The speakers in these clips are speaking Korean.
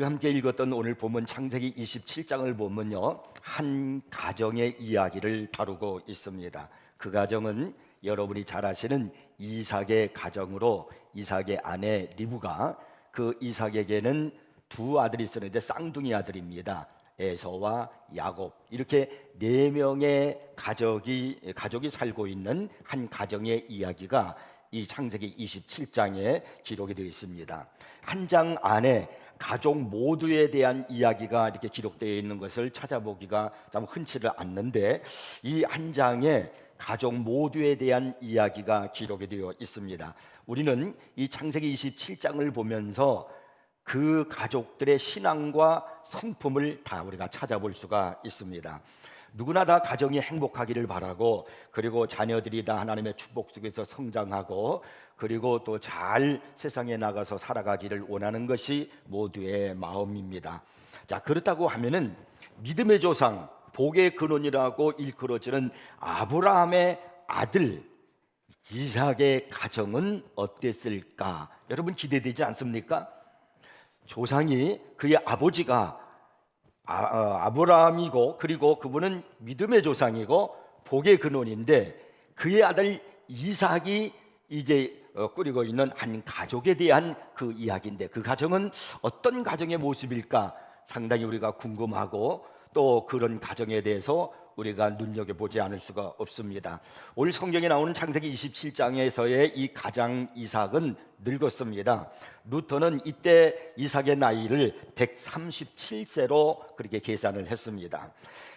우리가 함께 읽었던 오늘 본문 창세기 27장을 보면요, 한 가정의 이야기를 다루고 있습니다. 그 가정은 여러분이 잘 아시는 이삭의 가정으로, 이삭의 아내 리브가, 그 이삭에게는 두 아들이 있었는데 쌍둥이 아들입니다. 에서와 야곱, 이렇게 네 명의 가족이 살고 있는 한 가정의 이야기가 이 창세기 27장에 기록이 되어 있습니다. 한 장 안에 가족 모두에 대한 이야기가 이렇게 기록되어 있는 것을 찾아보기가 참 흔치를 않는데, 이 한 장에 가족 모두에 대한 이야기가 기록이 되어 있습니다. 우리는 이 창세기 27장을 보면서 그 가족들의 신앙과 성품을 다 우리가 찾아볼 수가 있습니다. 누구나 다 가정이 행복하기를 바라고, 그리고 자녀들이 다 하나님의 축복 속에서 성장하고, 그리고 또 잘 세상에 나가서 살아가기를 원하는 것이 모두의 마음입니다. 자, 그렇다고 하면은 믿음의 조상, 복의 근원이라고 일컬어지는 아브라함의 아들 이삭의 가정은 어땠을까? 여러분 기대되지 않습니까? 조상이, 그의 아버지가 아브라함이고, 그리고 그분은 믿음의 조상이고 복의 근원인데, 그의 아들 이삭이 이제 꾸리고 있는 한 가족에 대한 그 이야기인데, 그 가정은 어떤 가정의 모습일까 상당히 우리가 궁금하고, 또 그런 가정에 대해서 우리가 눈여겨보지 않을 수가 없습니다. 오늘 성경에 나오는 창세기 27장에서의 이 가장 이삭은 늙었습니다. 루터는 이때 이삭의 나이를 137세로 그렇게 계산을 했습니다.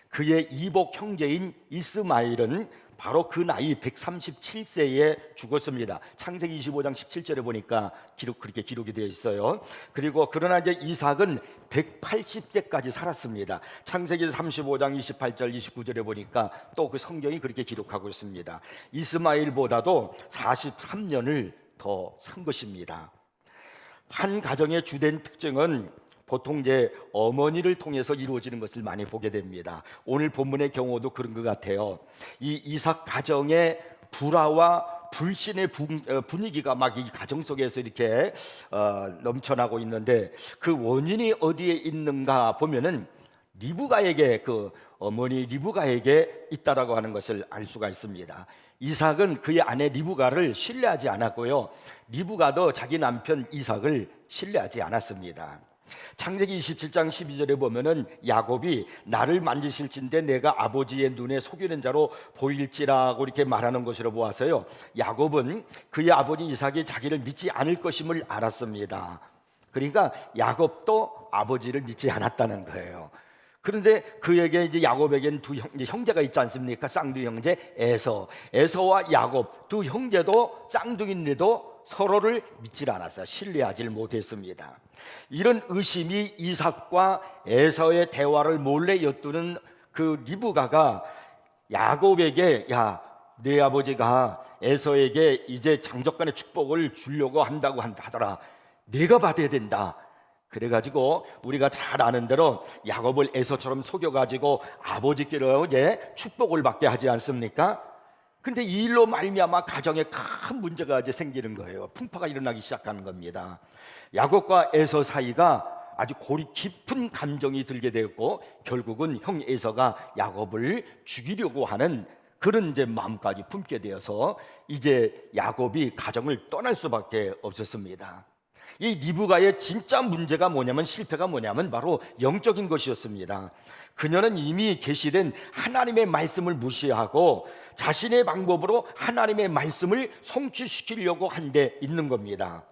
그의 이복 형제인 이스마엘은 바로 그 나이 137세에 죽었습니다. 창세기 25장 17절에 보니까 그렇게 기록이 되어 있어요. 그리고 그러나 이제 이삭은 180세까지 살았습니다. 창세기 35장 28절 29절에 보니까 또 그 성경이 그렇게 기록하고 있습니다. 이스마엘보다도 43년을 더 산 것입니다. 한 가정의 주된 특징은 보통 이제 어머니를 통해서 이루어지는 것을 많이 보게 됩니다. 오늘 본문의 경우도 그런 것 같아요. 이 이삭 가정의 불화와 불신의 분위기가 막 이 가정 속에서 이렇게 넘쳐나고 있는데, 그 원인이 어디에 있는가 보면은 리브가에게, 그 어머니 리브가에게 있다라고 하는 것을 알 수가 있습니다. 이삭은 그의 아내 리브가를 신뢰하지 않았고요, 리브가도 자기 남편 이삭을 신뢰하지 않았습니다. 창세기 27장 12절에 보면은 야곱이 나를 만지실진데 내가 아버지의 눈에 속이는 자로 보일지라고 이렇게 말하는 것으로 보아서요, 야곱은 그의 아버지 이삭이 자기를 믿지 않을 것임을 알았습니다. 그러니까 야곱도 아버지를 믿지 않았다는 거예요. 그런데 그에게 이제 야곱에게는 두 형제가 있지 않습니까? 쌍둥이 형제 에서와 야곱 두 형제도 쌍둥이인데도 서로를 믿질 않았어요. 신뢰하지 못했습니다. 이런 의심이 이삭과 에서의 대화를 몰래 엿두는 그 리브가가 야곱에게, 야, 내 아버지가 에서에게 이제 장족간의 축복을 주려고 한다고 하더라, 내가 받아야 된다. 그래가지고 우리가 잘 아는 대로 야곱을 에서처럼 속여가지고 아버지께로 이제 축복을 받게 하지 않습니까? 근데 이 일로 말미암아 가정에 큰 문제가 이제 생기는 거예요. 풍파가 일어나기 시작하는 겁니다. 야곱과 에서 사이가 아주 골이 깊은 감정이 들게 되었고, 결국은 형 에서가 야곱을 죽이려고 하는 그런 이제 마음까지 품게 되어서 이제 야곱이 가정을 떠날 수밖에 없었습니다. 이 리브가의 진짜 문제가 뭐냐면, 실패가 뭐냐면 바로 영적인 것이었습니다. 그녀는 이미 계시된 하나님의 말씀을 무시하고 자신의 방법으로 하나님의 말씀을 성취시키려고 한 데 있는 겁니다.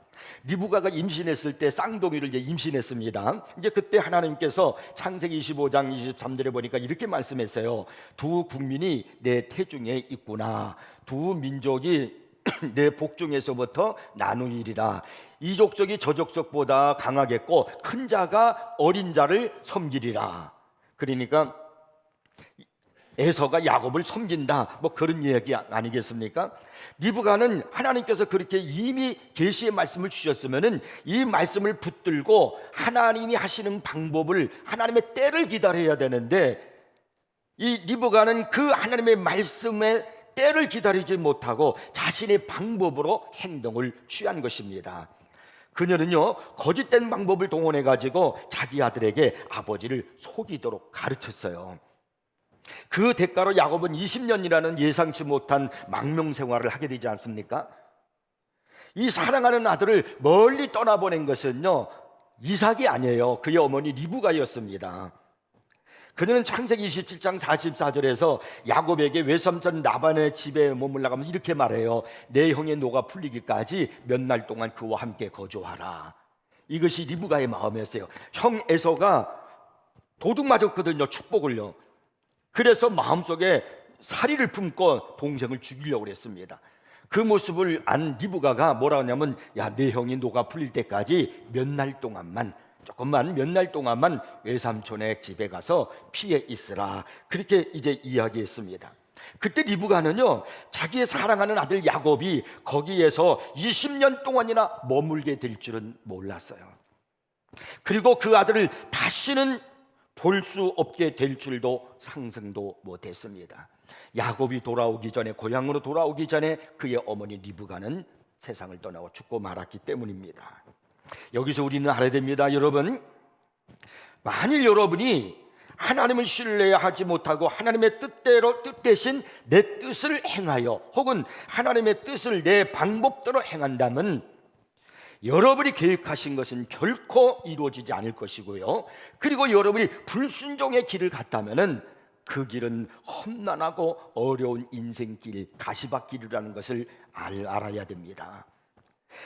리브가가 임신했을 때 쌍둥이를 이제 임신했습니다. 이제 그때 하나님께서 창세기 25장 23절에 보니까 이렇게 말씀했어요. 두 국민이 내 태중에 있구나. 두 민족이 내 복중에서부터 나누리라. 이 족속이 저 족속보다 강하겠고 큰 자가 어린 자를 섬기리라. 그러니까 에서가 야곱을 섬긴다, 뭐 그런 이야기 아니겠습니까? 리브가는 하나님께서 그렇게 이미 계시의 말씀을 주셨으면은 이 말씀을 붙들고 하나님이 하시는 방법을, 하나님의 때를 기다려야 되는데, 이 리브가는 그 하나님의 말씀에 때를 기다리지 못하고 자신의 방법으로 행동을 취한 것입니다. 그녀는요 거짓된 방법을 동원해 가지고 자기 아들에게 아버지를 속이도록 가르쳤어요. 그 대가로 야곱은 20년이라는 예상치 못한 망명 생활을 하게 되지 않습니까? 이 사랑하는 아들을 멀리 떠나보낸 것은요 이삭이 아니에요. 그의 어머니 리브가였습니다. 그녀는 창세기 27장 44절에서 야곱에게 외삼촌 라반의 집에 머물러가면서 이렇게 말해요. 내 형의 노가 풀리기까지 몇 날 동안 그와 함께 거주하라. 이것이 리브가의 마음이었어요. 형 에서가 도둑 맞았거든요, 축복을요. 그래서 마음속에 살이를 품고 동생을 죽이려고 그랬습니다. 그 모습을 안 리브가가 뭐라 하냐면, 야, 내 형이 노가 풀릴 때까지 몇 날 동안만, 조금만, 몇 날 동안만 외삼촌의 집에 가서 피해 있으라. 그렇게 이제 이야기했습니다. 그때 리브가는요 자기의 사랑하는 아들 야곱이 거기에서 20년 동안이나 머물게 될 줄은 몰랐어요. 그리고 그 아들을 다시는 볼 수 없게 될 줄도 상상도 못했습니다. 야곱이 돌아오기 전에, 고향으로 돌아오기 전에 그의 어머니 리브가는 세상을 떠나고 죽고 말았기 때문입니다. 여기서 우리는 알아야 됩니다. 여러분, 만일 여러분이 하나님을 신뢰하지 못하고 하나님의 뜻 대신 내 뜻을 행하여, 혹은 하나님의 뜻을 내 방법대로 행한다면 여러분이 계획하신 것은 결코 이루어지지 않을 것이고요, 그리고 여러분이 불순종의 길을 갔다면 그 길은 험난하고 어려운 인생길, 가시밭길이라는 것을 알아야 됩니다.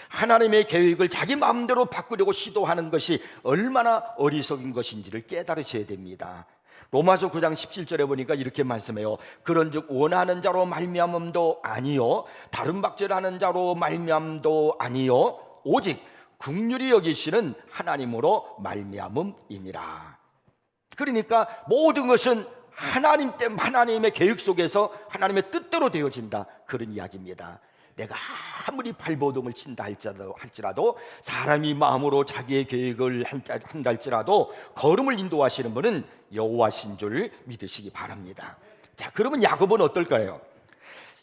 하나님의 계획을 자기 마음대로 바꾸려고 시도하는 것이 얼마나 어리석은 것인지를 깨달으셔야 됩니다. 로마서 9장 17절에 보니까 이렇게 말씀해요. 그런즉 원하는 자로 말미암음도 아니요 다른 박질하는 자로 말미암도 아니요 오직 긍휼히 여기시는 하나님으로 말미암음이니라. 그러니까 모든 것은 하나님 때문에, 하나님의 계획 속에서 하나님의 뜻대로 되어진다, 그런 이야기입니다. 내가 아무리 발버둥을 친다 할지라도 사람이 마음으로 자기의 계획을 한다 할지라도 걸음을 인도하시는 분은 여호와신 줄 믿으시기 바랍니다. 자, 그러면 야곱은 어떨까요?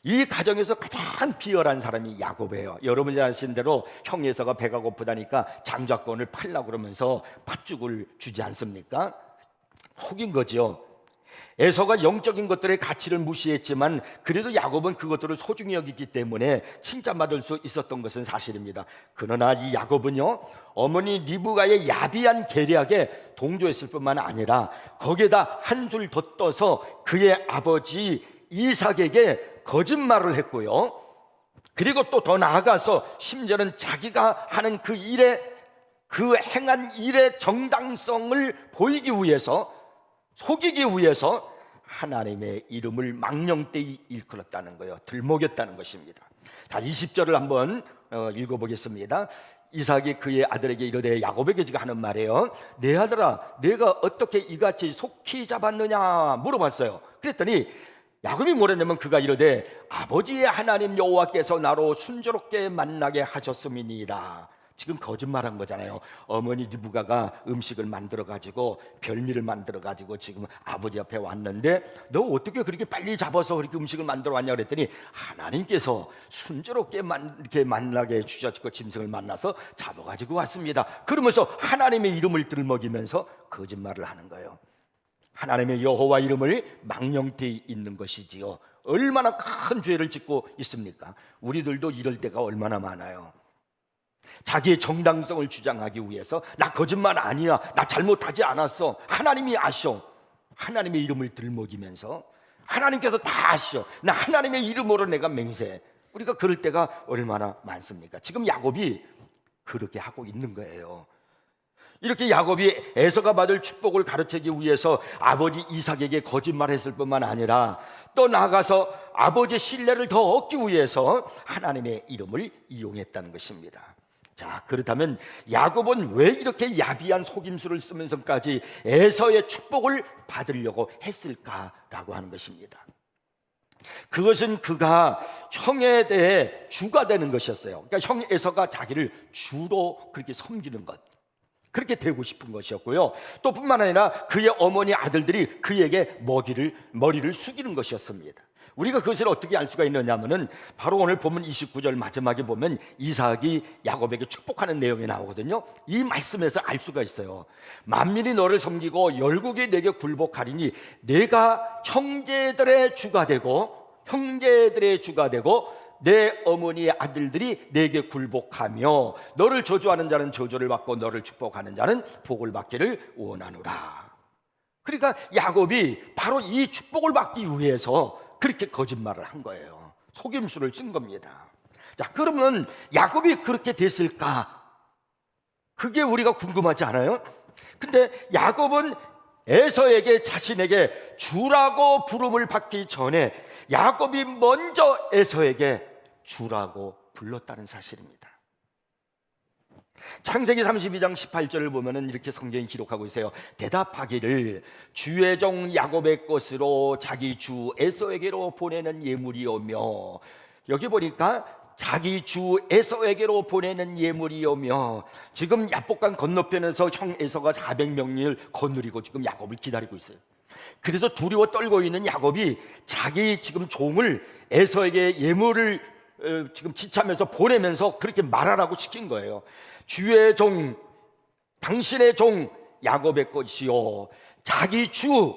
이 가정에서 가장 비열한 사람이 야곱이에요. 여러분이 아시는 대로 형 에서가 배가 고프다니까 장자권을 팔라고 그러면서 팥죽을 주지 않습니까? 속인 거죠. 에서가 영적인 것들의 가치를 무시했지만 그래도 야곱은 그것들을 소중히 여기기 때문에 칭찬받을 수 있었던 것은 사실입니다. 그러나 이 야곱은요 어머니 리브가의 야비한 계략에 동조했을 뿐만 아니라 거기에다 한술 더 떠서 그의 아버지 이삭에게 거짓말을 했고요, 그리고 또 더 나아가서 심지어는 자기가 하는 그 일에, 그 행한 일의 정당성을 보이기 위해서, 속이기 위해서 하나님의 이름을 망령되이 일컬었다는 거예요. 들먹였다는 것입니다. 자, 20절을 한번 읽어보겠습니다. 이삭이 그의 아들에게 이르되, 야곱에게 지금 하는 말이에요. 내 아들아, 내가 어떻게 이같이 속히 잡았느냐 물어봤어요. 그랬더니 야곱이 뭐랬냐면, 그가 이르되 아버지의 하나님 여호와께서 나로 순조롭게 만나게 하셨음이니이다. 지금 거짓말한 거잖아요. 어머니 리브가가 음식을 만들어가지고, 별미를 만들어가지고 지금 아버지 앞에 왔는데 너 어떻게 그렇게 빨리 잡아서 그렇게 음식을 만들어 왔냐 그랬더니 하나님께서 순조롭게 이렇게 만나게 해주셨고 짐승을 만나서 잡아가지고 왔습니다. 그러면서 하나님의 이름을 들먹이면서 거짓말을 하는 거예요. 하나님의 여호와 이름을 망령되이 있는 것이지요. 얼마나 큰 죄를 짓고 있습니까? 우리들도 이럴 때가 얼마나 많아요. 자기의 정당성을 주장하기 위해서 나 거짓말 아니야, 나 잘못하지 않았어, 하나님이 아셔, 하나님의 이름을 들먹이면서 하나님께서 다 아셔, 나 하나님의 이름으로 내가 맹세해. 우리가 그럴 때가 얼마나 많습니까? 지금 야곱이 그렇게 하고 있는 거예요. 이렇게 야곱이 에서가 받을 축복을 가르치기 위해서 아버지 이삭에게 거짓말했을 뿐만 아니라 또 나아가서 아버지의 신뢰를 더 얻기 위해서 하나님의 이름을 이용했다는 것입니다. 자, 그렇다면 야곱은 왜 이렇게 야비한 속임수를 쓰면서까지 에서의 축복을 받으려고 했을까라고 하는 것입니다. 그것은 그가 형에 대해 주가 되는 것이었어요. 그러니까 형 에서가 자기를 주로 그렇게 섬기는 것, 그렇게 되고 싶은 것이었고요, 또 뿐만 아니라 그의 어머니 아들들이 그에게 머리를 숙이는 것이었습니다. 우리가 그것을 어떻게 알 수가 있느냐면은 바로 오늘 본문 29절 마지막에 보면 이삭이 야곱에게 축복하는 내용이 나오거든요. 이 말씀에서 알 수가 있어요. 만민이 너를 섬기고 열국이 내게 굴복하리니 내가 형제들의 주가 되고 내 어머니의 아들들이 내게 굴복하며 너를 저주하는 자는 저주를 받고 너를 축복하는 자는 복을 받기를 원하노라. 그러니까 야곱이 바로 이 축복을 받기 위해서 그렇게 거짓말을 한 거예요. 속임수를 쓴 겁니다. 자, 그러면 야곱이 그렇게 됐을까? 그게 우리가 궁금하지 않아요? 근데 야곱은 에서에게 자신에게 주라고 부름을 받기 전에 야곱이 먼저 에서에게 주라고 불렀다는 사실입니다. 창세기 32장 18절을 보면은 이렇게 성경이 기록하고 있어요. 대답하기를 주의 종 야곱의 것으로 자기 주 에서에게로 보내는 예물이오며, 여기 보니까 자기 주 에서에게로 보내는 예물이오며, 지금 야복강 건너편에서 형 에서가 400명을 거느리고 지금 야곱을 기다리고 있어요. 그래서 두려워 떨고 있는 야곱이 자기 지금 종을 에서에게 예물을 지금 지참해서 보내면서 그렇게 말하라고 시킨 거예요. 주의 종, 당신의 종 야곱의 것이요 자기 주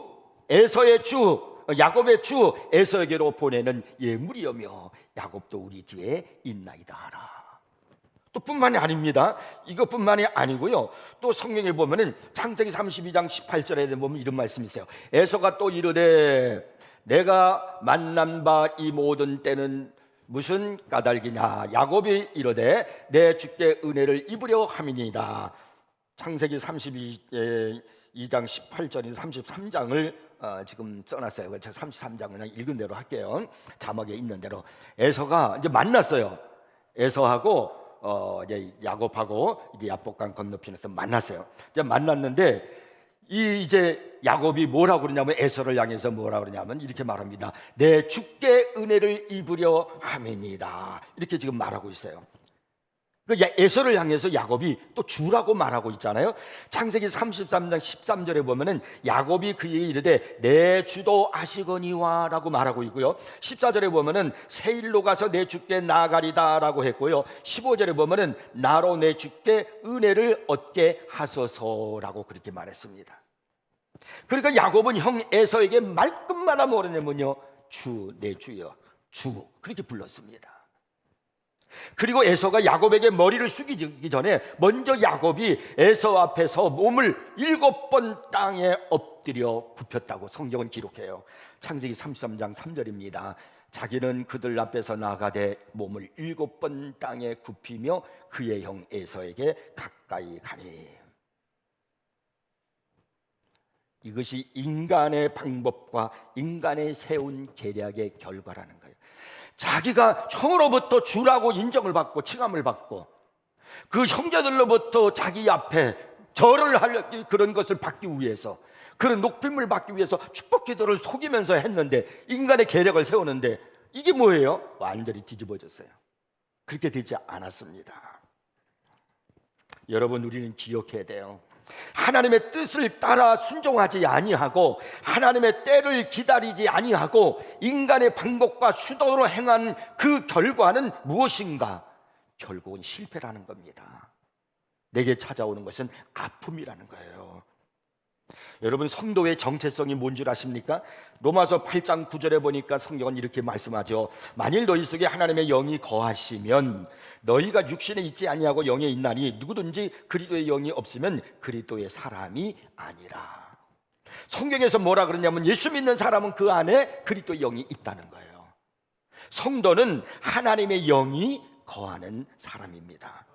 에서의 주 야곱의 주 에서에게로 보내는 예물이오며 야곱도 우리 뒤에 있나이다 하라. 또 뿐만이 아닙니다. 이것뿐만이 아니고요, 또 성경에 보면은 창세기 32장 18절에 보면 이런 말씀이 있어요. 에서가 또 이르되 내가 만난 바 이 모든 때는 무슨 까닭이냐. 야곱이 이르되 내 주께 은혜를 입으려 함이니이다. 창세기 32장 18절인 33장을 지금 써놨어요. 제가 33장 그냥 읽은 대로 할게요. 자막에 있는 대로. 에서가 이제 만났어요. 에서하고 이제 야곱하고 이제 야복강 건너편에서 만났어요. 이제 만났는데 이제 야곱이 뭐라고 그러냐면 에서를 향해서 뭐라고 그러냐면 이렇게 말합니다. 내 주께 은혜를 입으려 함이니이다. 이렇게 지금 말하고 있어요. 그 에서를 향해서 야곱이 또 주라고 말하고 있잖아요. 창세기 33장 13절에 보면은 야곱이 그에게 이르되 내 주도 아시거니와 라고 말하고 있고요, 14절에 보면은 세일로 가서 내 주께 나아가리다 라고 했고요, 15절에 보면은 나로 내 주께 은혜를 얻게 하소서라고 그렇게 말했습니다. 그러니까 야곱은 형 에서에게 말끝마다 뭐냐면요, 주, 내 주여, 주, 그렇게 불렀습니다. 그리고 에서가 야곱에게 머리를 숙이기 전에 먼저 야곱이 에서 앞에서 몸을 7번 땅에 엎드려 굽혔다고 성경은 기록해요. 창세기 33장 3절입니다. 자기는 그들 앞에서 나가되 몸을 7번 땅에 굽히며 그의 형 에서에게 가까이 가니. 이것이 인간의 방법과 인간의 세운 계략의 결과라는 거예요. 자기가 형으로부터 주라고 인정을 받고 칭함을 받고 그 형제들로부터 자기 앞에 절을 할 그런 것을 받기 위해서, 그런 높임을 받기 위해서 축복 기도를 속이면서 했는데, 인간의 계략을 세우는데 이게 뭐예요? 완전히 뒤집어졌어요. 그렇게 되지 않았습니다. 여러분, 우리는 기억해야 돼요. 하나님의 뜻을 따라 순종하지 아니하고 하나님의 때를 기다리지 아니하고 인간의 방법과 수단으로 행한 그 결과는 무엇인가? 결국은 실패라는 겁니다. 내게 찾아오는 것은 아픔이라는 거예요. 여러분, 성도의 정체성이 뭔 줄 아십니까? 로마서 8장 9절에 보니까 성경은 이렇게 말씀하죠. 만일 너희 속에 하나님의 영이 거하시면 너희가 육신에 있지 아니하고 영에 있나니 누구든지 그리스도의 영이 없으면 그리스도의 사람이 아니라. 성경에서 뭐라 그러냐면 예수 믿는 사람은 그 안에 그리스도의 영이 있다는 거예요. 성도는 하나님의 영이 거하는 사람입니다.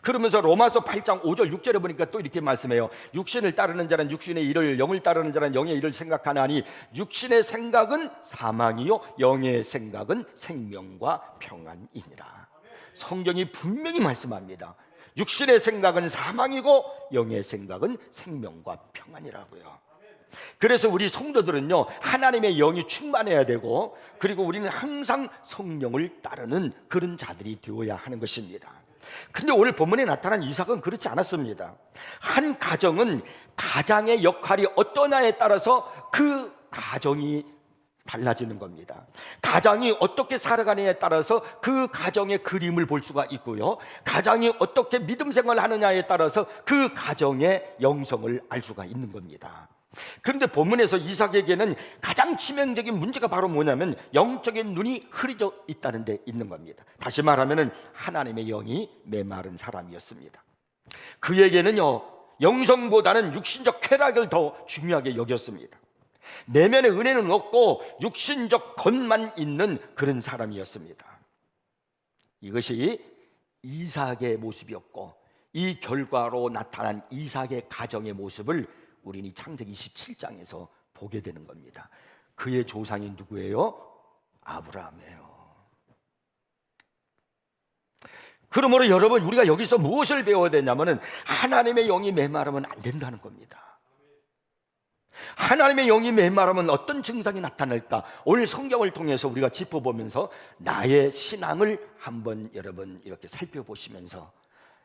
그러면서 로마서 8장 5절 6절에 보니까 또 이렇게 말씀해요. 육신을 따르는 자는 육신의 일을, 영을 따르는 자는 영의 일을 생각하나니 육신의 생각은 사망이요 영의 생각은 생명과 평안이니라. 성경이 분명히 말씀합니다. 육신의 생각은 사망이고 영의 생각은 생명과 평안이라고요. 그래서 우리 성도들은요, 하나님의 영이 충만해야 되고, 그리고 우리는 항상 성령을 따르는 그런 자들이 되어야 하는 것입니다. 근데 오늘 본문에 나타난 이삭은 그렇지 않았습니다. 한 가정은 가장의 역할이 어떠냐에 따라서 그 가정이 달라지는 겁니다. 가장이 어떻게 살아가느냐에 따라서 그 가정의 그림을 볼 수가 있고요, 가장이 어떻게 믿음 생활을 하느냐에 따라서 그 가정의 영성을 알 수가 있는 겁니다. 그런데 본문에서 이삭에게는 가장 치명적인 문제가 바로 뭐냐면 영적인 눈이 흐려져 있다는 데 있는 겁니다. 다시 말하면 하나님의 영이 메마른 사람이었습니다. 그에게는요, 영성보다는 육신적 쾌락을 더 중요하게 여겼습니다. 내면의 은혜는 없고 육신적 것만 있는 그런 사람이었습니다. 이것이 이삭의 모습이었고, 이 결과로 나타난 이삭의 가정의 모습을 우리는 창세기 27장에서 보게 되는 겁니다. 그의 조상이 누구예요? 아브라함이에요. 그러므로 여러분, 우리가 여기서 무엇을 배워야 되냐면 하나님의 영이 메마르면 안 된다는 겁니다. 하나님의 영이 메마르면 어떤 증상이 나타날까? 오늘 성경을 통해서 우리가 짚어보면서 나의 신앙을 한번 여러분 이렇게 살펴보시면서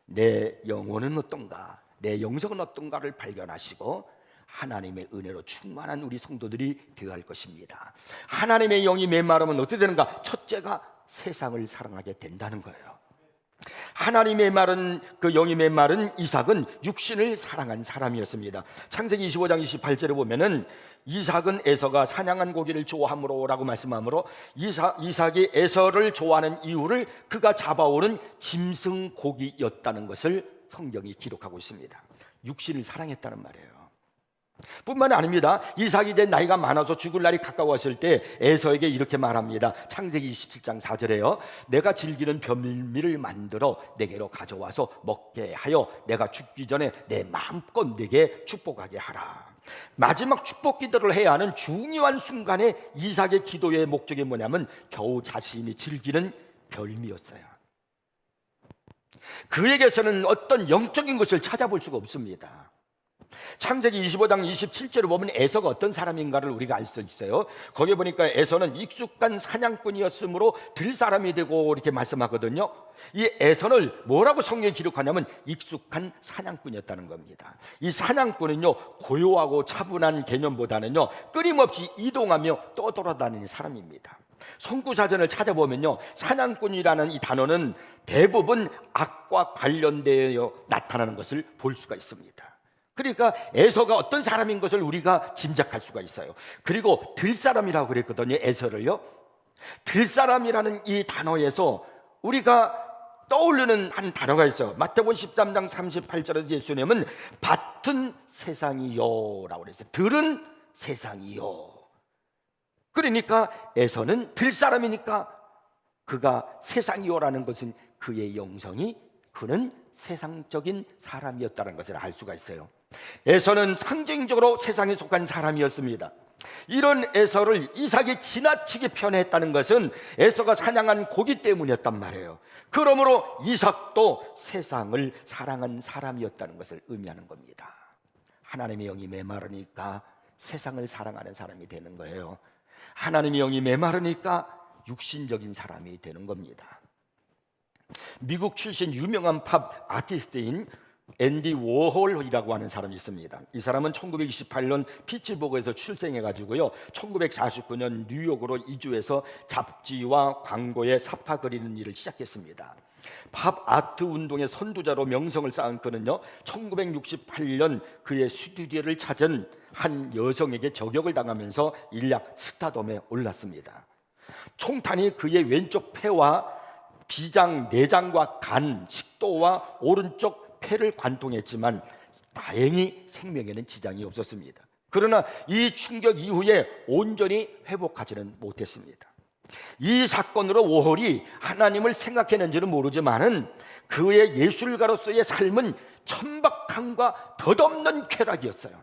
내 영혼은 어떤가, 내 영성은 어떤가를 발견하시고 하나님의 은혜로 충만한 우리 성도들이 되어야 할 것입니다. 하나님의 영이 메마르면 어떻게 되는가? 첫째가 세상을 사랑하게 된다는 거예요. 하나님의 말은, 그 영이 메마른 이삭은 육신을 사랑한 사람이었습니다. 창세기 25장 28절에 보면은 이삭은 에서가 사냥한 고기를 좋아함으로 라고 말씀하므로 이삭이 에서를 좋아하는 이유를 그가 잡아오는 짐승 고기였다는 것을 성경이 기록하고 있습니다. 육신을 사랑했다는 말이에요. 뿐만 아닙니다. 이삭이 이제 나이가 많아서 죽을 날이 가까웠을 때 에서에게 이렇게 말합니다. 창세기 27장 4절에요. 내가 즐기는 별미를 만들어 내게로 가져와서 먹게 하여 내가 죽기 전에 내 마음껏 내게 축복하게 하라. 마지막 축복 기도를 해야 하는 중요한 순간에 이삭의 기도의 목적이 뭐냐면 겨우 자신이 즐기는 별미였어요. 그에게서는 어떤 영적인 것을 찾아볼 수가 없습니다. 창세기 25장 27절을 보면 에서가 어떤 사람인가를 우리가 알 수 있어요. 거기에 보니까 에서는 익숙한 사냥꾼이었으므로 들사람이 되고 이렇게 말씀하거든요. 이 에서를 뭐라고 성경에 기록하냐면 익숙한 사냥꾼이었다는 겁니다. 이 사냥꾼은요, 고요하고 차분한 개념보다는요 끊임없이 이동하며 떠돌아다니는 사람입니다. 성구사전을 찾아보면요, 사냥꾼이라는 이 단어는 대부분 악과 관련되어 나타나는 것을 볼 수가 있습니다. 그러니까 에서가 어떤 사람인 것을 우리가 짐작할 수가 있어요. 그리고 들사람이라고 그랬거든요, 에서를요. 들사람이라는 이 단어에서 우리가 떠오르는 한 단어가 있어요. 마태복음 13장 38절에서 예수님은 밭은 세상이요 라고 그랬어요. 들은 세상이요. 그러니까 에서는 들사람이니까 그가 세상이요라는 것은 그의 영성이, 그는 세상적인 사람이었다는 것을 알 수가 있어요. 에서는 상징적으로 세상에 속한 사람이었습니다. 이런 에서를 이삭이 지나치게 편애했다는 것은 에서가 사냥한 고기 때문이었단 말이에요. 그러므로 이삭도 세상을 사랑한 사람이었다는 것을 의미하는 겁니다. 하나님의 영이 메마르니까 세상을 사랑하는 사람이 되는 거예요. 하나님의 영이 메마르니까 육신적인 사람이 되는 겁니다. 미국 출신 유명한 팝 아티스트인 앤디 워홀이라고 하는 사람이 있습니다. 이 사람은 1928년 피츠버그에서 출생해가지고요, 1949년 뉴욕으로 이주해서 잡지와 광고에 사파 그리는 일을 시작했습니다. 팝 아트 운동의 선두자로 명성을 쌓은 그는요, 1968년 그의 스튜디오를 찾은 한 여성에게 저격을 당하면서 일약 스타덤에 올랐습니다. 총탄이 그의 왼쪽 폐와 비장, 내장과 간, 식도와 오른쪽 폐를 관통했지만 다행히 생명에는 지장이 없었습니다. 그러나 이 충격 이후에 온전히 회복하지는 못했습니다. 이 사건으로 워홀이 하나님을 생각했는지는 모르지만은 그의 예술가로서의 삶은 천박함과 덧없는 쾌락이었어요.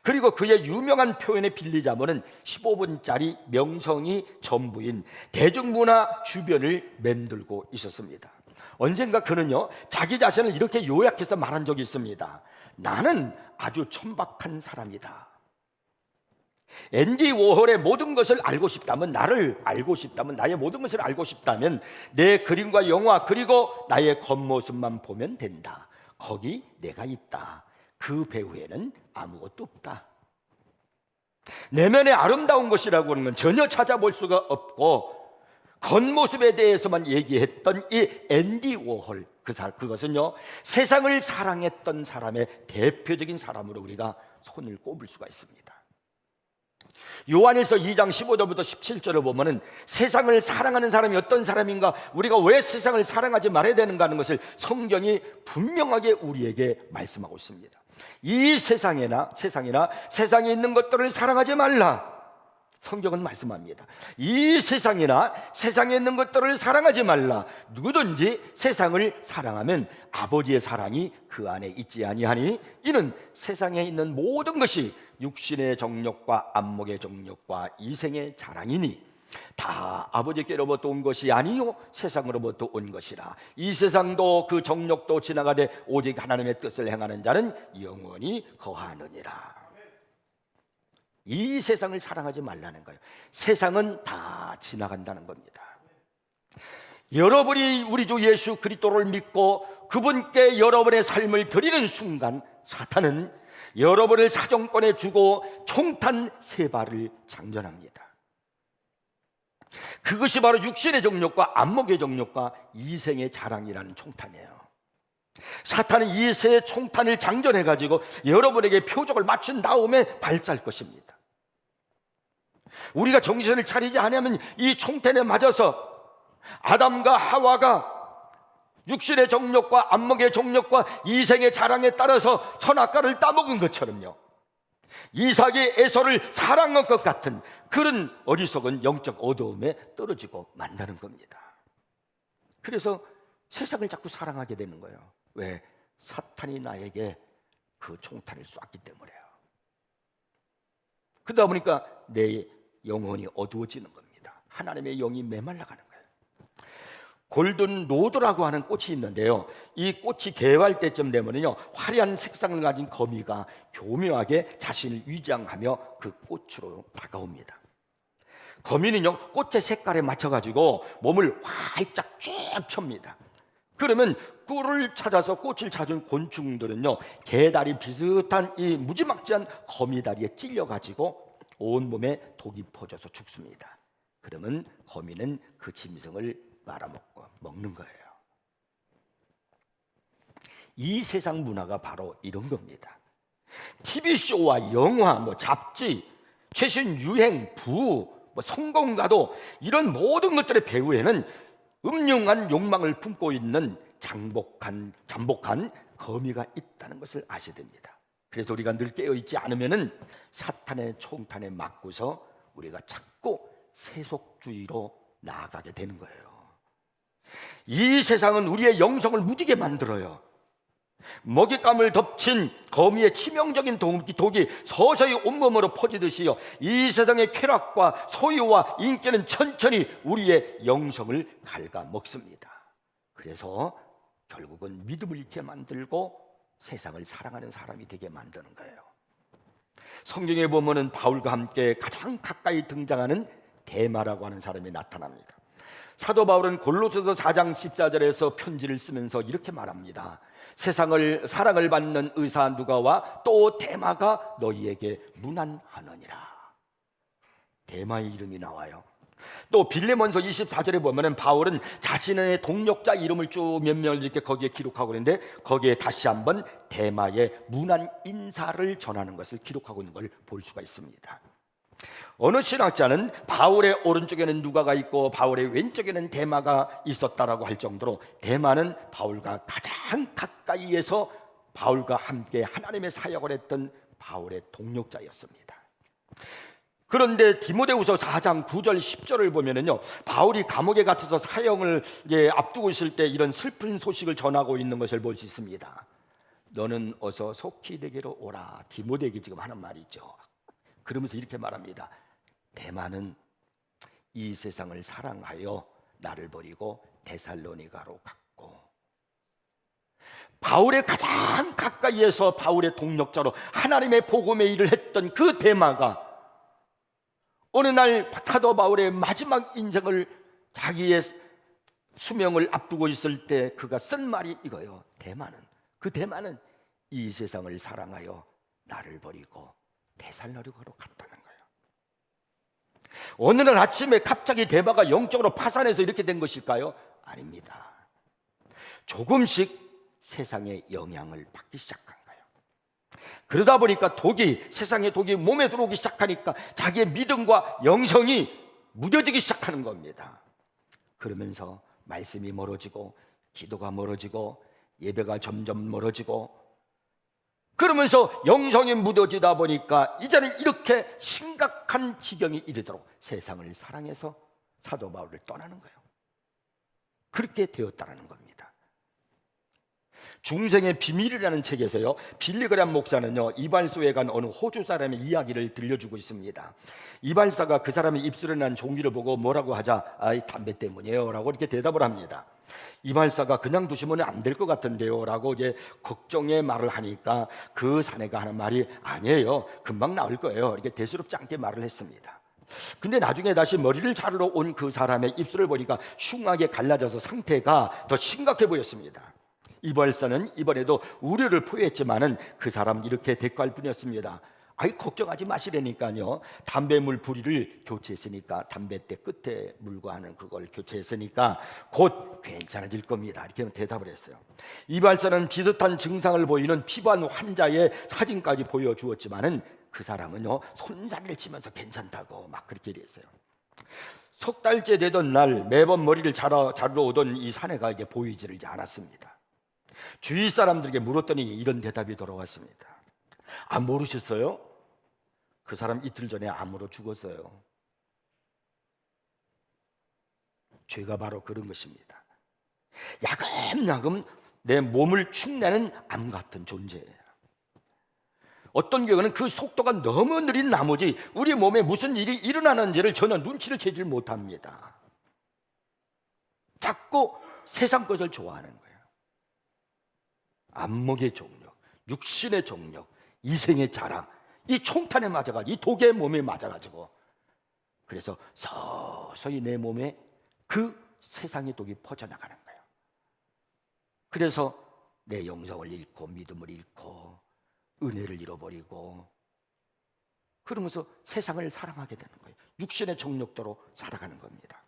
그리고 그의 유명한 표현에 빌리자면은 15분짜리 명성이 전부인 대중문화 주변을 맴돌고 있었습니다. 언젠가 그는요, 자기 자신을 이렇게 요약해서 말한 적이 있습니다. 나는 아주 천박한 사람이다. 앤디 워홀의 모든 것을 알고 싶다면, 나를 알고 싶다면, 나의 모든 것을 알고 싶다면 내 그림과 영화 그리고 나의 겉모습만 보면 된다. 거기 내가 있다. 그 배후에는 아무것도 없다. 내면의 아름다운 것이라고 하는 건 전혀 찾아볼 수가 없고 겉모습에 대해서만 얘기했던 이 앤디 워홀, 그것은요 세상을 사랑했던 사람의 대표적인 사람으로 우리가 손을 꼽을 수가 있습니다. 요한일서 2장 15절부터 17절을 보면은 세상을 사랑하는 사람이 어떤 사람인가, 우리가 왜 세상을 사랑하지 말아야 되는가 하는 것을 성경이 분명하게 우리에게 말씀하고 있습니다. 이 세상이나 세상에 있는 것들을 사랑하지 말라. 성경은 말씀합니다. 이 세상이나 세상에 있는 것들을 사랑하지 말라. 누구든지 세상을 사랑하면 아버지의 사랑이 그 안에 있지 아니하니 이는 세상에 있는 모든 것이 육신의 정욕과 안목의 정욕과 이생의 자랑이니 다 아버지께로부터 온 것이 아니요 세상으로부터 온 것이라. 이 세상도 그 정욕도 지나가되 오직 하나님의 뜻을 행하는 자는 영원히 거하느니라. 이 세상을 사랑하지 말라는 거예요. 세상은 다 지나간다는 겁니다. 여러분이 우리 주 예수 그리스도를 믿고 그분께 여러분의 삶을 드리는 순간 사탄은 여러분을 사정권에 주고 총탄 세 발을 장전합니다. 그것이 바로 육신의 정욕과 안목의 정욕과 이생의 자랑이라는 총탄이에요. 사탄은 이 세 총탄을 장전해가지고 여러분에게 표적을 맞춘 다음에 발사할 것입니다. 우리가 정신을 차리지 않으면 이 총탄에 맞아서 아담과 하와가 육신의 정욕과 안목의 정욕과 이생의 자랑에 따라서 선악과를 따먹은 것처럼요, 이삭이 에서를 사랑한 것 같은 그런 어리석은 영적 어두움에 떨어지고 만다는 겁니다. 그래서 세상을 자꾸 사랑하게 되는 거예요. 왜? 사탄이 나에게 그 총탄을 쐈기 때문에요. 그러다 보니까 내 영혼이 어두워지는 겁니다. 하나님의 영이 메말라가는 거예요. 골든 로드라고 하는 꽃이 있는데요, 이 꽃이 개화할 때쯤 되면요 화려한 색상을 가진 거미가 교묘하게 자신을 위장하며 그 꽃으로 다가옵니다. 거미는요 꽃의 색깔에 맞춰가지고 몸을 활짝 쭉 펴니다. 그러면 꿀을 찾아서 꽃을 찾은 곤충들은요 개다리 비슷한 이 무지막지한 거미다리에 찔려가지고 온몸에 독이 퍼져서 죽습니다. 그러면 거미는 그 짐승을 말아먹고 먹는 거예요. 이 세상 문화가 바로 이런 겁니다. TV쇼와 영화, 잡지, 최신 유행, 성공가도 이런 모든 것들의 배후에는 음흉한 욕망을 품고 있는 잠복한 거미가 있다는 것을 아셔야 됩니다. 그래서 우리가 늘 깨어있지 않으면은 사탄의 총탄에 맞고서 우리가 자꾸 세속주의로 나아가게 되는 거예요. 이 세상은 우리의 영성을 무디게 만들어요. 먹잇감을 덮친 거미의 치명적인 독이 서서히 온몸으로 퍼지듯이요, 이 세상의 쾌락과 소유와 인기는 천천히 우리의 영성을 갉아먹습니다. 그래서 결국은 믿음을 잃게 만들고 세상을 사랑하는 사람이 되게 만드는 거예요. 성경에 보면은 바울과 함께 가장 가까이 등장하는 데마라고 하는 사람이 나타납니다. 사도 바울은 골로새서 4장 14절에서 편지를 쓰면서 이렇게 말합니다. 사랑을 받는 의사 누가와 또 데마가 너희에게 문안하느니라. 데마의 이름이 나와요. 또 빌레몬서 24절에 보면은 바울은 자신의 동역자 이름을 쭉 몇 명을 이렇게 거기에 기록하고 있는데 거기에 다시 한번 데마의 문안 인사를 전하는 것을 기록하고 있는 걸 볼 수가 있습니다. 어느 신학자는 바울의 오른쪽에는 누가가 있고 바울의 왼쪽에는 데마가 있었다라고 할 정도로 데마는 바울과 가장 가까이에서 바울과 함께 하나님의 사역을 했던 바울의 동역자였습니다. 그런데 디모데후서 4장 9절 10절을 보면은요, 바울이 감옥에 갇혀서 사형을 앞두고 있을 때 이런 슬픈 소식을 전하고 있는 것을 볼 수 있습니다. 너는 어서 속히 내게로 오라. 디모데에게 지금 하는 말이죠. 그러면서 이렇게 말합니다. 데마는 이 세상을 사랑하여 나를 버리고 데살로니가로 갔고, 바울의 가장 가까이에서 바울의 동역자로 하나님의 복음의 일을 했던 그 데마가 어느 날 사도 바울의 마지막 인생을, 자기의 수명을 앞두고 있을 때 그가 쓴 말이 이거예요. 데마는 이 세상을 사랑하여 나를 버리고 데살로니가로 갔다는 거예요. 어느 날 아침에 갑자기 대마가 영적으로 파산해서 이렇게 된 것일까요? 아닙니다. 조금씩 세상의 영향을 받기 시작한 거예요. 그러다 보니까 세상의 독이 몸에 들어오기 시작하니까 자기의 믿음과 영성이 무뎌지기 시작하는 겁니다. 그러면서 말씀이 멀어지고 기도가 멀어지고 예배가 점점 멀어지고, 그러면서 영성이 무뎌지다 보니까 이제는 이렇게 심각한 지경이 이르도록 세상을 사랑해서 사도 바울을 떠나는 거예요. 그렇게 되었다는 겁니다. 중생의 비밀이라는 책에서요, 빌리그람 목사는요, 이발소에 간 어느 호주 사람의 이야기를 들려주고 있습니다. 이발사가 그 사람의 입술에 난 종이를 보고 뭐라고 하자, 아이 담배 때문이에요 라고 이렇게 대답을 합니다. 이발사가 그냥 두시면 안 될 것 같은데요 라고 이제 걱정의 말을 하니까 그 사내가 하는 말이, 아니에요, 금방 나을 거예요, 이렇게 대수롭지 않게 말을 했습니다. 근데 나중에 다시 머리를 자르러 온 그 사람의 입술을 보니까 흉하게 갈라져서 상태가 더 심각해 보였습니다. 이발사는 이번에도 우려를 표했지만은 그 사람 이렇게 대꾸할 뿐이었습니다. 아이 걱정하지 마시라니까요, 담배물 부리를 교체했으니까, 담뱃대 끝에 물과 하는 그걸 교체했으니까 곧 괜찮아질 겁니다, 이렇게 대답을 했어요. 이발사는 비슷한 증상을 보이는 피부암 환자의 사진까지 보여주었지만은 그 사람은요, 손사래를 치면서 괜찮다고 막 그렇게 얘기했어요. 석 달째 되던 날 매번 머리를 자르러 오던 이 사내가 이제 보이지를 않았습니다. 주위 사람들에게 물었더니 이런 대답이 돌아왔습니다. 아, 모르셨어요? 그 사람 이틀 전에 암으로 죽었어요. 죄가 바로 그런 것입니다. 야금야금 내 몸을 축내는 암 같은 존재예요. 어떤 경우는 그 속도가 너무 느린 나머지 우리 몸에 무슨 일이 일어나는지를 전혀 눈치를 채지 못합니다. 자꾸 세상 것을 좋아하는 거예요. 안목의 종력, 육신의 종력, 이생의 자랑, 이 총탄에 맞아가지고, 이 독의 몸에 맞아가지고, 그래서 서서히 내 몸에 그 세상의 독이 퍼져나가는 거예요. 그래서 내 영성을 잃고 믿음을 잃고 은혜를 잃어버리고, 그러면서 세상을 사랑하게 되는 거예요. 육신의 정욕대로 살아가는 겁니다.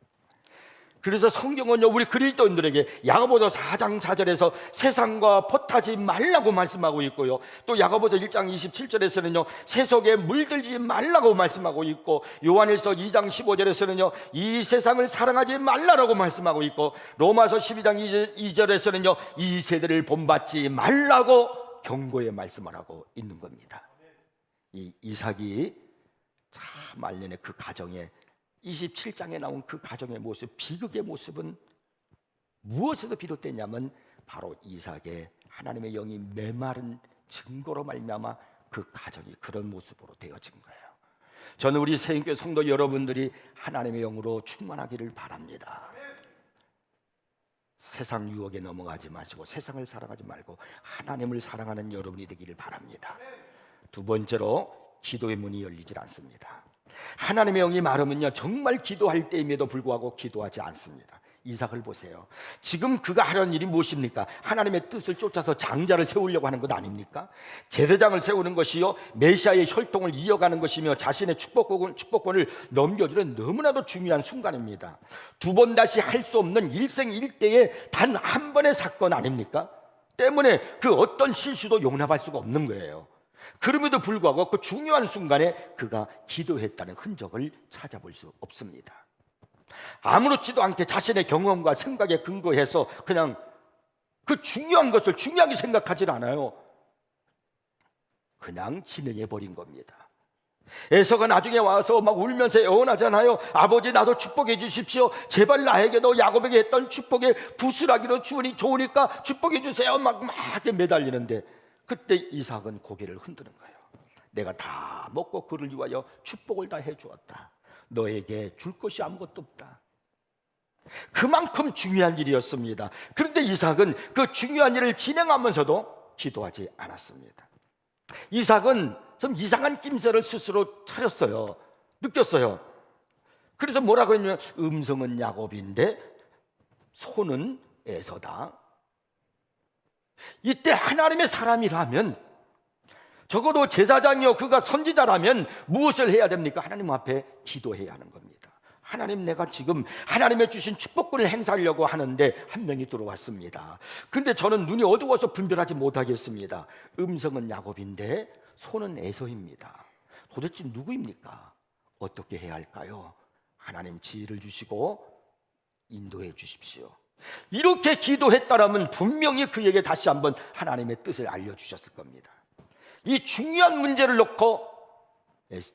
그래서 성경은요, 우리 그리스도인들에게 야고보서 4장 4절에서 세상과 벗하지 말라고 말씀하고 있고요, 또 야고보서 1장 27절에서는요 세속에 물들지 말라고 말씀하고 있고, 요한일서 2장 15절에서는요 이 세상을 사랑하지 말라라고 말씀하고 있고, 로마서 12장 2절에서는요 이 세대를 본받지 말라고 경고의 말씀을 하고 있는 겁니다. 이 이삭이 참 말년에 그 가정에 27장에 나온 그 가정의 모습, 비극의 모습은 무엇에서 비롯됐냐면 바로 이삭의 하나님의 영이 메마른 증거로 말미암아 그 가정이 그런 모습으로 되어진 거예요. 저는 우리 새인교회 성도 여러분들이 하나님의 영으로 충만하기를 바랍니다. 세상 유혹에 넘어가지 마시고 세상을 사랑하지 말고 하나님을 사랑하는 여러분이 되기를 바랍니다. 두 번째로, 기도의 문이 열리질 않습니다. 하나님의 영이 마르면요 정말 기도할 때임에도 불구하고 기도하지 않습니다. 이삭을 보세요. 지금 그가 하려는 일이 무엇입니까? 하나님의 뜻을 쫓아서 장자를 세우려고 하는 것 아닙니까? 제사장을 세우는 것이요 메시아의 혈통을 이어가는 것이며 자신의 축복권을 넘겨주는 너무나도 중요한 순간입니다. 두 번 다시 할 수 없는 일생일대의 단 한 번의 사건 아닙니까? 때문에 그 어떤 실수도 용납할 수가 없는 거예요. 그럼에도 불구하고 그 중요한 순간에 그가 기도했다는 흔적을 찾아볼 수 없습니다. 아무렇지도 않게 자신의 경험과 생각에 근거해서 그냥 그 중요한 것을 중요하게 생각하지 않아요. 그냥 진행해 버린 겁니다. 에서가 나중에 와서 막 울면서 애원하잖아요. 아버지, 나도 축복해 주십시오. 제발 나에게도 야곱에게 했던 축복의 부스라기로 좋으니까 축복해 주세요. 막 매달리는데, 그때 이삭은 고개를 흔드는 거예요. 내가 다 먹고 그를 위하여 축복을 다 해주었다. 너에게 줄 것이 아무것도 없다. 그만큼 중요한 일이었습니다. 그런데 이삭은 그 중요한 일을 진행하면서도 기도하지 않았습니다. 이삭은 좀 이상한 낌새를 스스로 차렸어요. 느꼈어요. 그래서 뭐라고 했냐면, 음성은 야곱인데 손은 에서다. 이때 하나님의 사람이라면 적어도 제사장이요 그가 선지자라면 무엇을 해야 됩니까? 하나님 앞에 기도해야 하는 겁니다. 하나님, 내가 지금 하나님의 주신 축복권을 행사하려고 하는데 한 명이 들어왔습니다. 근데 저는 눈이 어두워서 분별하지 못하겠습니다. 음성은 야곱인데 손은 에서입니다. 도대체 누구입니까? 어떻게 해야 할까요? 하나님 지혜를 주시고 인도해 주십시오. 이렇게 기도했다라면 분명히 그에게 다시 한번 하나님의 뜻을 알려주셨을 겁니다. 이 중요한 문제를 놓고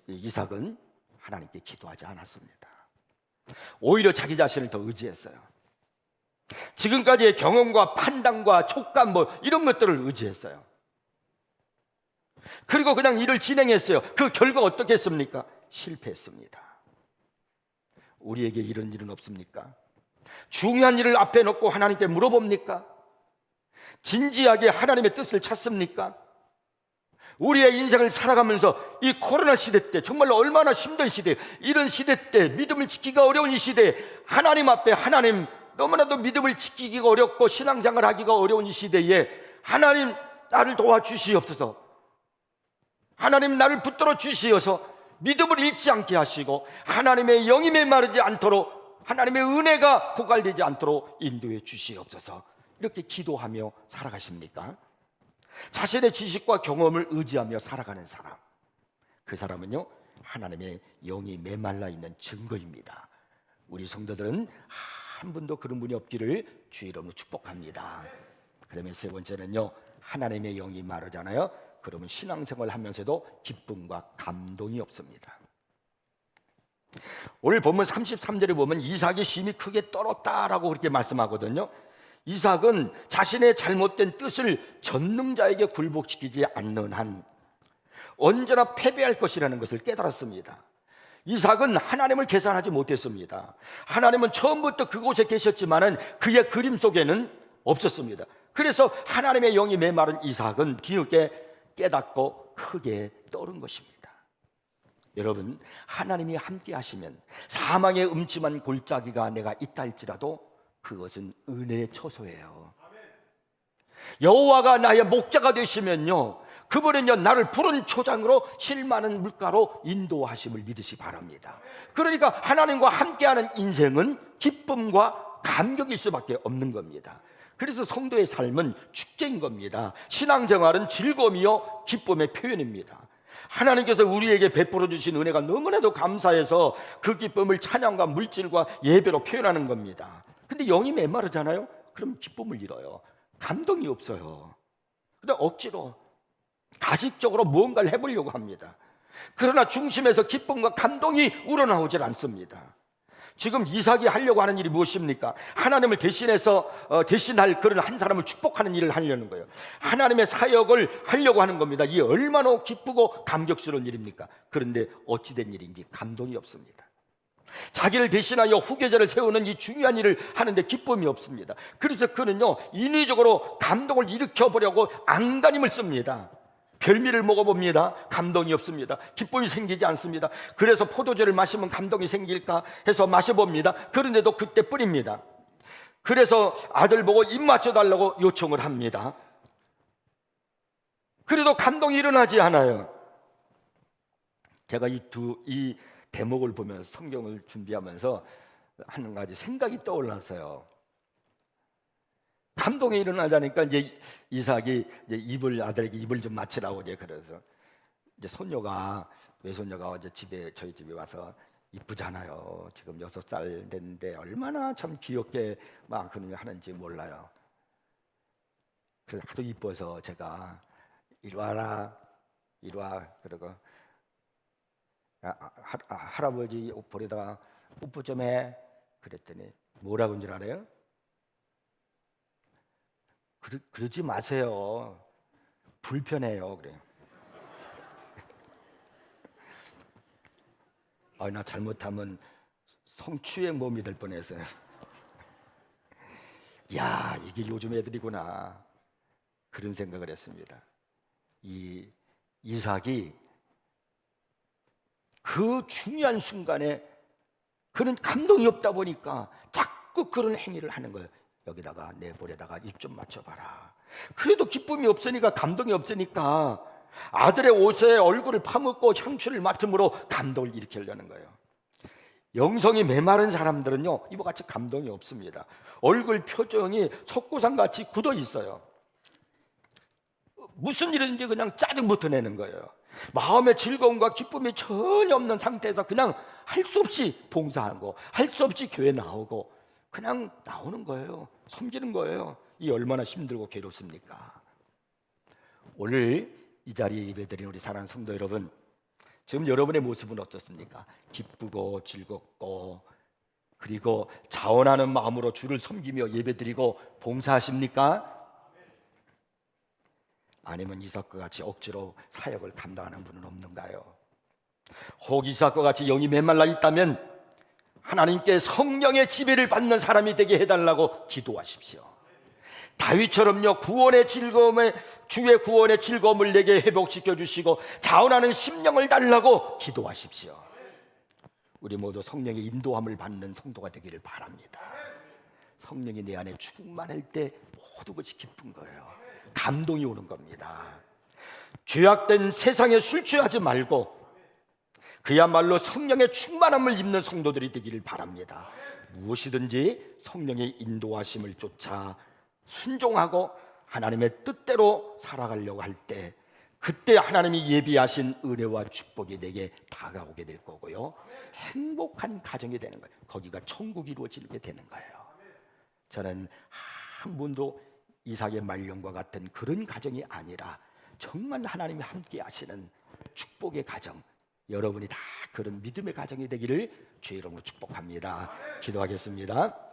이삭은 하나님께 기도하지 않았습니다. 오히려 자기 자신을 더 의지했어요. 지금까지의 경험과 판단과 촉감 이런 것들을 의지했어요. 그리고 그냥 일을 진행했어요. 그 결과 어떻게 했습니까? 실패했습니다. 우리에게 이런 일은 없습니까? 중요한 일을 앞에 놓고 하나님께 물어봅니까? 진지하게 하나님의 뜻을 찾습니까? 우리의 인생을 살아가면서 이 코로나 시대 때 정말 얼마나 힘든 시대, 이런 시대 때 믿음을 지키기가 어려운 이 시대에 하나님 앞에 하나님, 너무나도 믿음을 지키기가 어렵고 신앙생활 하기가 어려운 이 시대에 하나님, 나를 도와주시옵소서, 하나님 나를 붙들어 주시어서 믿음을 잃지 않게 하시고 하나님의 영이 메마르지 않도록, 하나님의 은혜가 고갈되지 않도록 인도해 주시옵소서, 이렇게 기도하며 살아가십니까? 자신의 지식과 경험을 의지하며 살아가는 사람, 그 사람은요 하나님의 영이 메말라 있는 증거입니다. 우리 성도들은 한 분도 그런 분이 없기를 주의 이름으로 축복합니다. 그러면 세 번째는요, 하나님의 영이 마르잖아요. 그러면 신앙생활을 하면서도 기쁨과 감동이 없습니다. 오늘 본문 33절에 보면 이삭이 심히 크게 떨었다라고 그렇게 말씀하거든요. 이삭은 자신의 잘못된 뜻을 전능자에게 굴복시키지 않는 한 언제나 패배할 것이라는 것을 깨달았습니다. 이삭은 하나님을 계산하지 못했습니다. 하나님은 처음부터 그곳에 계셨지만은 그의 그림 속에는 없었습니다. 그래서 하나님의 영이 메마른 이삭은 뒤늦게 깨닫고 크게 떨은 것입니다. 여러분, 하나님이 함께 하시면 사망의 음침한 골짜기가 내가 있다 할지라도 그것은 은혜의 처소예요. 여호와가 나의 목자가 되시면요, 그분은요 나를 푸른 초장으로 실 많은 물가로 인도하심을 믿으시 바랍니다. 그러니까 하나님과 함께하는 인생은 기쁨과 감격일 수밖에 없는 겁니다. 그래서 성도의 삶은 축제인 겁니다. 신앙생활은 즐거움이요 기쁨의 표현입니다. 하나님께서 우리에게 베풀어 주신 은혜가 너무나도 감사해서 그 기쁨을 찬양과 물질과 예배로 표현하는 겁니다. 근데 영이 메마르잖아요. 그럼 기쁨을 잃어요. 감동이 없어요. 근데 억지로 가식적으로 무언가를 해보려고 합니다. 그러나 중심에서 기쁨과 감동이 우러나오질 않습니다. 지금 이삭이 하려고 하는 일이 무엇입니까? 하나님을 대신할 그런 한 사람을 축복하는 일을 하려는 거예요. 하나님의 사역을 하려고 하는 겁니다. 이게 얼마나 기쁘고 감격스러운 일입니까? 그런데 어찌된 일인지 감동이 없습니다. 자기를 대신하여 후계자를 세우는 이 중요한 일을 하는데 기쁨이 없습니다. 그래서 그는요 인위적으로 감동을 일으켜보려고 안간힘을 씁니다. 별미를 먹어봅니다. 감동이 없습니다. 기쁨이 생기지 않습니다. 그래서 포도주를 마시면 감동이 생길까 해서 마셔봅니다. 그런데도 그때뿐입니다. 그래서 아들 보고 입 맞춰달라고 요청을 합니다. 그래도 감동이 일어나지 않아요. 제가 이 대목을 보면서 성경을 준비하면서 한 가지 생각이 떠올랐어요. 감동이 일어나자니까 이제 이삭이 이제 아들에게 입을 좀 맞추라고 그래서 이제 외손녀가 어제 저희 집에 와서 이쁘잖아요. 지금 6살 됐는데 얼마나 참 귀엽게 막 그런 거 하는지 몰라요. 그래서 하도 이뻐서 제가 이리 와라, 이리 와. 그러고 할아버지 옷 버리다가 뽀뽀 좀 해. 그랬더니 뭐라고 한 줄 알아요? 그러지 마세요. 불편해요. 그래요. 나 잘못하면 성추행 몸이 될 뻔했어요. 야, 이게 요즘 애들이구나. 그런 생각을 했습니다. 이 이삭이 그 중요한 순간에 그런 감동이 없다 보니까 자꾸 그런 행위를 하는 거예요. 여기다가 내 볼에다가 입 좀 맞춰봐라. 그래도 기쁨이 없으니까, 감동이 없으니까 아들의 옷에 얼굴을 파묻고 향수를 맡음으로 감동을 일으키려는 거예요. 영성이 메마른 사람들은요, 이와 같이 감동이 없습니다. 얼굴 표정이 석고상같이 굳어 있어요. 무슨 일인지 그냥 짜증부터 내는 거예요. 마음의 즐거움과 기쁨이 전혀 없는 상태에서 그냥 할 수 없이 봉사하고 할 수 없이 교회 나오고 그냥 나오는 거예요. 섬기는 거예요. 이 얼마나 힘들고 괴롭습니까? 오늘 이 자리에 예배드린 우리 사랑하는 성도 여러분, 지금 여러분의 모습은 어떻습니까? 기쁘고 즐겁고 그리고 자원하는 마음으로 주를 섬기며 예배드리고 봉사하십니까? 아니면 이삭과 같이 억지로 사역을 감당하는 분은 없는가요? 혹 이삭과 같이 영이 메말라 있다면 하나님께 성령의 지배를 받는 사람이 되게 해달라고 기도하십시오. 다윗처럼요, 구원의 즐거움에 주의 구원의 즐거움을 내게 회복시켜 주시고 자원하는 심령을 달라고 기도하십시오. 우리 모두 성령의 인도함을 받는 성도가 되기를 바랍니다. 성령이 내 안에 충만할 때 모든 것이 기쁜 거예요. 감동이 오는 겁니다. 죄악된 세상에 술 취하지 말고 그야말로 성령의 충만함을 입는 성도들이 되기를 바랍니다. 무엇이든지 성령의 인도하심을 쫓아 순종하고 하나님의 뜻대로 살아가려고 할 때 그때 하나님이 예비하신 은혜와 축복이 내게 다가오게 될 거고요, 행복한 가정이 되는 거예요. 거기가 천국이 이루어지게 되는 거예요. 저는 한 분도 이삭의 말년과 같은 그런 가정이 아니라 정말 하나님이 함께 하시는 축복의 가정, 여러분이 다 그런 믿음의 가정이 되기를 주의 이름으로 축복합니다. 기도하겠습니다.